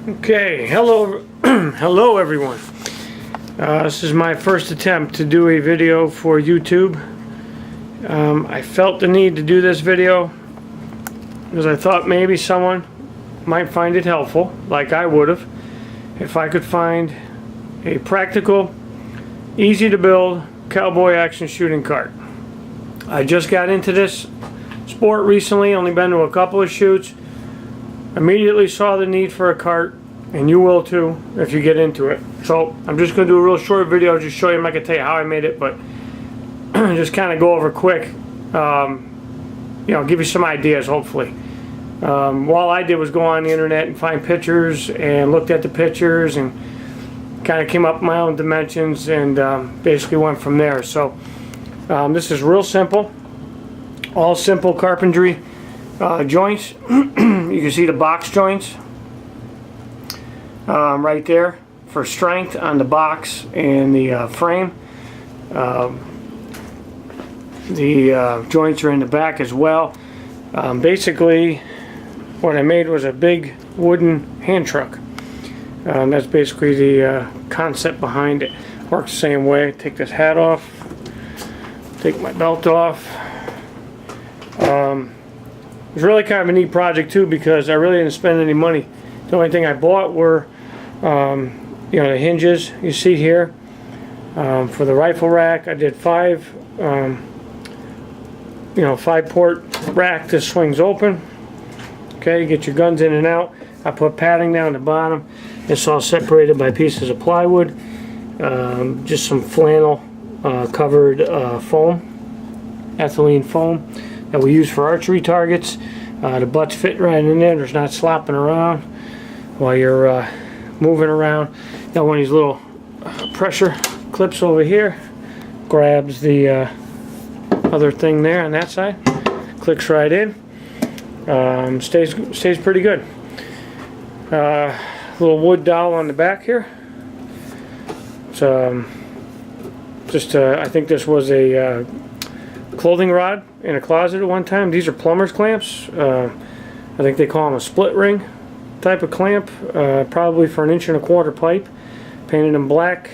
Okay, hello, hello everyone. This is my first attempt to do a video for YouTube. I felt the need to do this video because I thought maybe someone might find it helpful, like I would have, if I could find a practical, easy to build cowboy action shooting cart. I just got into this sport recently, only been to a couple of shoots. Immediately saw the need for a cart, and you will too if you get into it. So I'm just going to do a real short video, just show you. I'm not going to tell you how I made it, but just kind of go over quick, you know, give you some ideas hopefully. All I did was go on the internet and find pictures and looked at the pictures and kind of came up with my own dimensions and basically went from there. So this is real simple, all simple carpentry joints. You can see the box joints right there for strength on the box and the frame. The joints are in the back as well. Basically what I made was a big wooden hand truck. That's basically the concept behind it. Works the same way. Take this hat off, take my belt off. It was really kind of a neat project too, because I really didn't spend any money. The only thing I bought were you know, the hinges you see here for the rifle rack. I did 5 you know, 5-port rack. This swings open. Okay, you get your guns in and out. I put padding down the bottom. It's all separated by pieces of plywood, just some flannel covered foam, ethylene foam that we use for archery targets. The butts fit right in there. There's not slopping around while you're moving around. Got one of these little pressure clips over here. Grabs the other thing there on that side. Clicks right in. Stays pretty good. Little wood dowel on the back here. So just I think this was a clothing rod in a closet at one time. These are plumber's clamps. I think they call them a split ring type of clamp, probably for 1.25 inch pipe. Painted them black.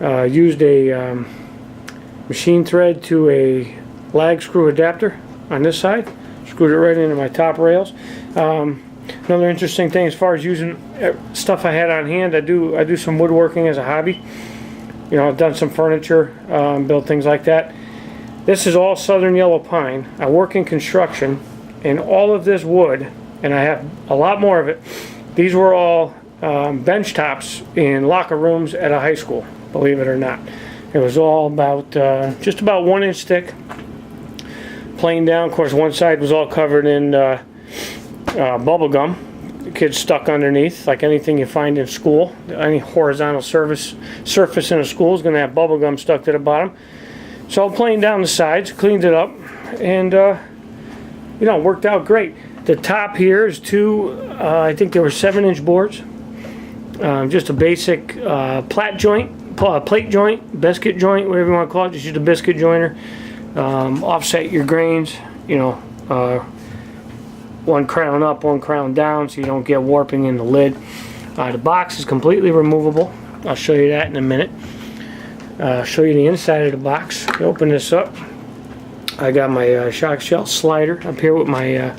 Used a machine thread to a lag screw adapter on this side. Screwed it right into my top rails. Another interesting thing as far as using stuff I had on hand, I do some woodworking as a hobby. You know, I've done some furniture, built things like that. This is all southern yellow pine. I work in construction, and all of this wood, and I have a lot more of it, these were all bench tops in locker rooms at a high school, believe it or not. It was all about just about 1 inch thick, plain down. Of course, one side was all covered in bubble gum. The kids stuck underneath, like anything you find in school. Any horizontal surface in a school is going to have bubble gum stuck to the bottom. So plain down the sides, cleaned it up, and you know, worked out great. The top here is 2, I think they were 7-inch boards. Just a basic plate joint, biscuit joint, whatever you want to call it. Just use a biscuit joiner. Offset your grains, you know, one crown up, one crown down, so you don't get warping in the lid. The box is completely removable. I'll show you that in a minute. Show you the inside of the box. You open this up. I got my shock shell slider up here with my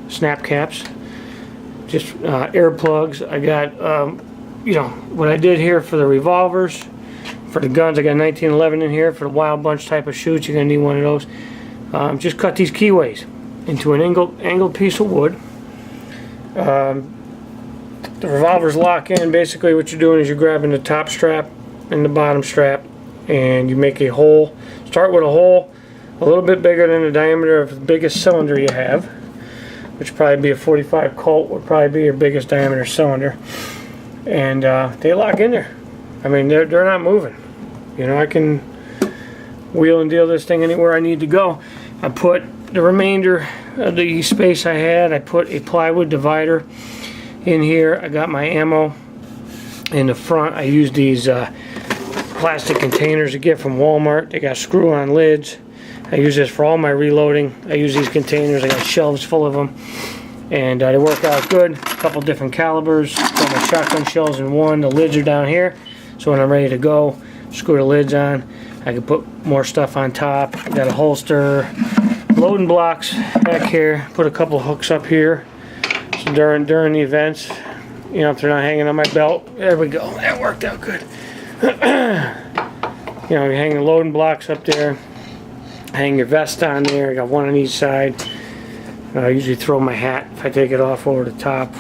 snap caps. Just air plugs. I got, you know, what I did here for the revolvers. For the guns, I got 1911 in here. For the wild bunch type of shoots, you're going to need one of those. Just cut these keyways into an angled piece of wood. The revolvers lock in. Basically what you're doing is you're grabbing the top strap and the bottom strap, and you make a hole. Start with a hole a little bit bigger than the diameter of the biggest cylinder you have, which would probably be a 45 Colt, would probably be your biggest diameter cylinder. And they lock in there. I mean, they're not moving. You know, I can wheel and deal this thing anywhere I need to go. I put the remainder of the space I had, I put a plywood divider in here. I got my ammo in the front. I used these plastic containers I get from Walmart. They got screw-on lids. I use this for all my reloading. I use these containers. I got shelves full of them. and they work out good. A couple different calibers. Got my shotgun shells in one. The lids are down here, so when I'm ready to go, screw the lids on. I can put more stuff on top. Got a holster, loading blocks back here. Put a couple hooks up here. So during the events, you know, if they're not hanging on my belt, there we go. That worked out good. You know, you hang the loading blocks up there. Hang your vest on there. I got one on each side. I usually throw my hat if I take it off over the top.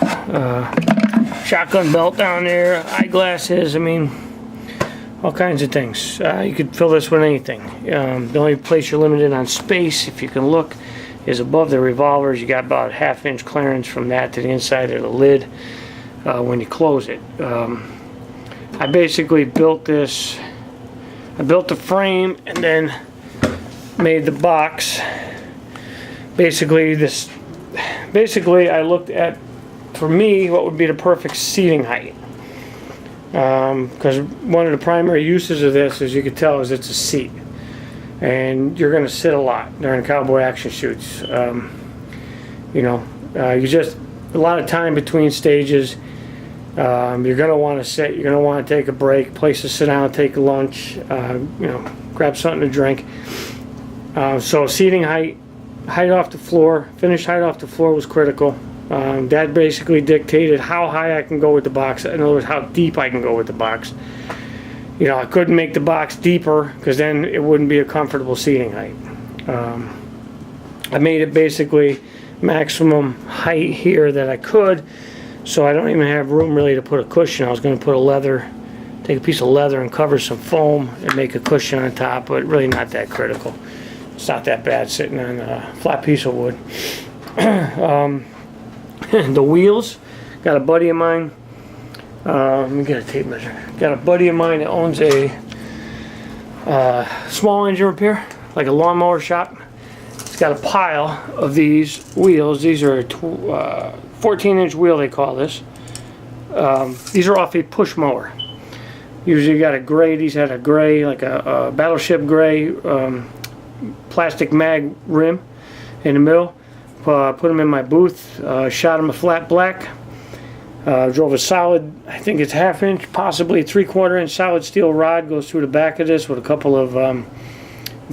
Shotgun belt down there. Eyeglasses. I mean, all kinds of things. You could fill this with anything. The only place you're limited on space, if you can look, is above the revolvers. You got about a ½ inch clearance from that to the inside of the lid when you close it. I basically built this. I built the frame and then made the box. Basically, I looked at, for me, what would be the perfect seating height. Because one of the primary uses of this, as you can tell, is it's a seat, and you're going to sit a lot during cowboy action shoots. You know, you just a lot of time between stages. You're going to want to sit. You're going to want to take a break, place to sit down, take a lunch. You know, grab something to drink. So seating height off the floor, finished height off the floor was critical. That basically dictated how high I can go with the box. In other words, how deep I can go with the box. You know, I couldn't make the box deeper because then it wouldn't be a comfortable seating height. I made it basically maximum height here that I could, so I don't even have room really to put a cushion. I was going to put take a piece of leather and cover some foam and make a cushion on top, but really not that critical. It's not that bad sitting on a flat piece of wood. The wheels, got a buddy of mine, let me get a tape measure. Got a buddy of mine that owns a small engine repair, like a lawnmower shop. It's got a pile of these wheels. These are a 14-inch wheel, they call this. These are off a push mower. Usually you got a gray, these had a gray, like a battleship gray plastic mag rim in the middle. Put them in my booth, shot them a flat black, drove a solid, I think it's ½ inch, possibly 3/4 inch solid steel rod, goes through the back of this with a couple of,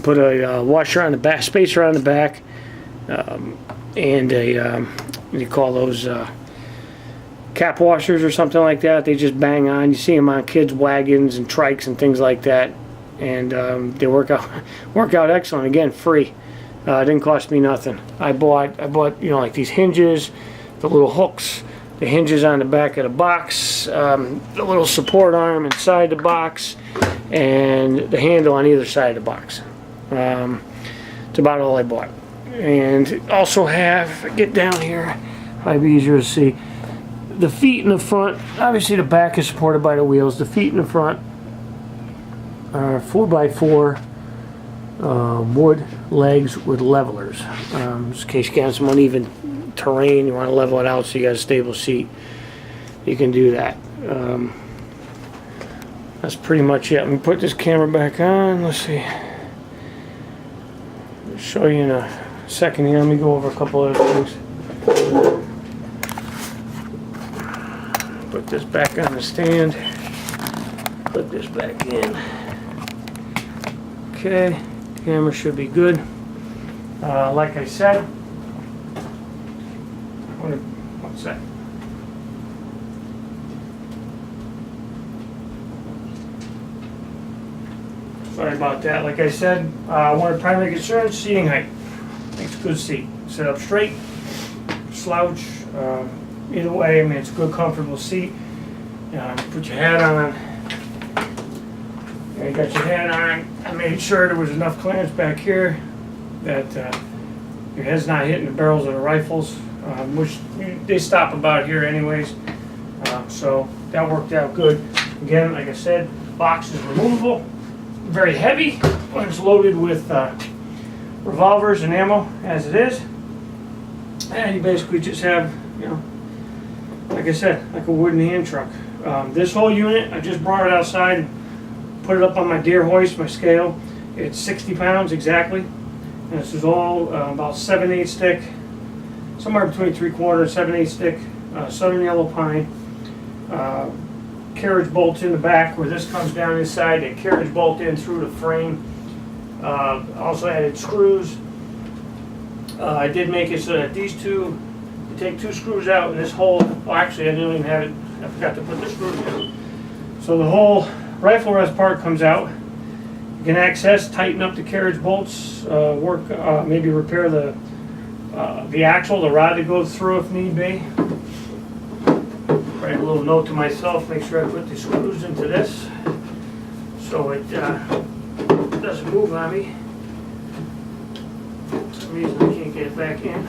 put a washer on the back, spacer on the back, and a, what do you call those, cap washers or something like that. They just bang on. You see them on kids' wagons and trikes and things like that, and they work out excellent. Again, free. It didn't cost me nothing. I bought you know, like these hinges, the little hooks, the hinges on the back of the box, the little support arm inside the box, and the handle on either side of the box. It's about all I bought. And also have, get down here, might be easier to see, the feet in the front. Obviously the back is supported by the wheels. The feet in the front are 4x4 wood legs with levelers. Just in case you got some uneven terrain, you want to level it out so you got a stable seat, you can do that. That's pretty much it. Let me put this camera back on. Let's see. I'll show you in a second here. Let me go over a couple other things. Put this back on the stand. Put this back in. Okay. Camera should be good. Like I said, what's that? Sorry about that. Like I said, one of the primary concerns, seating height. Makes a good seat. Sit up straight, slouch. Either way, I mean, it's a good, comfortable seat. Put your hat on. You got your hat on. I made sure there was enough clearance back here that your head's not hitting the barrels of the rifles, which they stop about here anyways. So that worked out good. Again, like I said, box is removable. Very heavy when it's loaded with revolvers and ammo, as it is. And you basically just have, you know, like I said, like a wooden hand truck. This whole unit, I just brought it outside, put it up on my deer hoist, my scale. It's 60 pounds exactly. And this is all about 7/8 thick. somewhere between 3/4 and 7/8 stick southern yellow pine. Carriage bolts in the back where this comes down inside. They carriage bolt in through the frame. Also added screws. I did make it so that these two, you take 2 screws out and this hole, well actually I didn't even have it, I forgot to put the screws in. So the whole rifle rest part comes out. You can access, tighten up the carriage bolts, maybe repair the axle, the rod that goes through if need be. Write a little note to myself, make sure I put the screws into this so it doesn't move on me. For some reason I can't get it back in.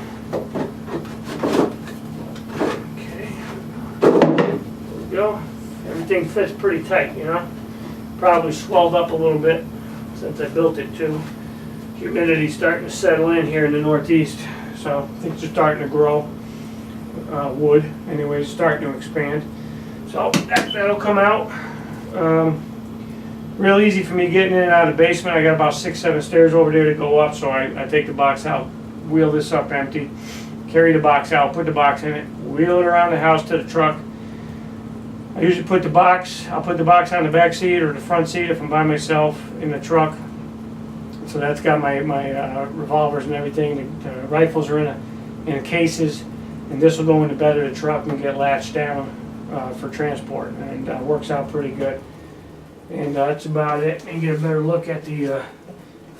Okay, there we go. Everything fits pretty tight, you know. Probably swelled up a little bit since I built it too. Humidity's starting to settle in here in the Northeast, so things are starting to grow. Wood, anyways, starting to expand. So that'll come out. Real easy for me getting in and out of the basement. I got about 6-7 stairs over there to go up, so I take the box out, wheel this up empty, carry the box out, put the box in it, wheel it around the house to the truck. I usually put the box on the back seat or the front seat if I'm by myself in the truck. So that's got my revolvers and everything. The rifles are in cases, and this will go in the bed of the truck and get latched down for transport, and works out pretty good. And that's about it. And get a better look at the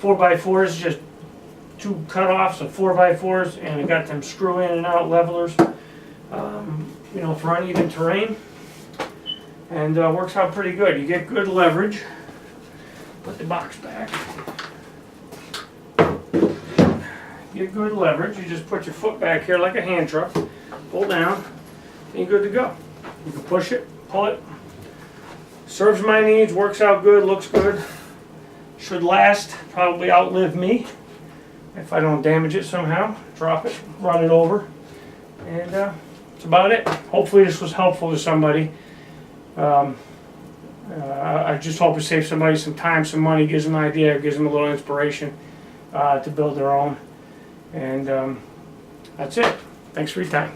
4x4s, just 2 cutoffs of 4x4s, and I got them screw in and out levelers, you know, for uneven terrain. And works out pretty good. You get good leverage. Put the box back. Get good leverage. You just put your foot back here like a hand truck, pull down, and you're good to go. You can push it, pull it. Serves my needs, works out good, looks good. Should last, probably outlive me if I don't damage it somehow. Drop it, run it over, and that's about it. Hopefully this was helpful to somebody. I just hope it saves somebody some time, some money, gives them an idea, gives them a little inspiration to build their own. And that's it. Thanks for your time.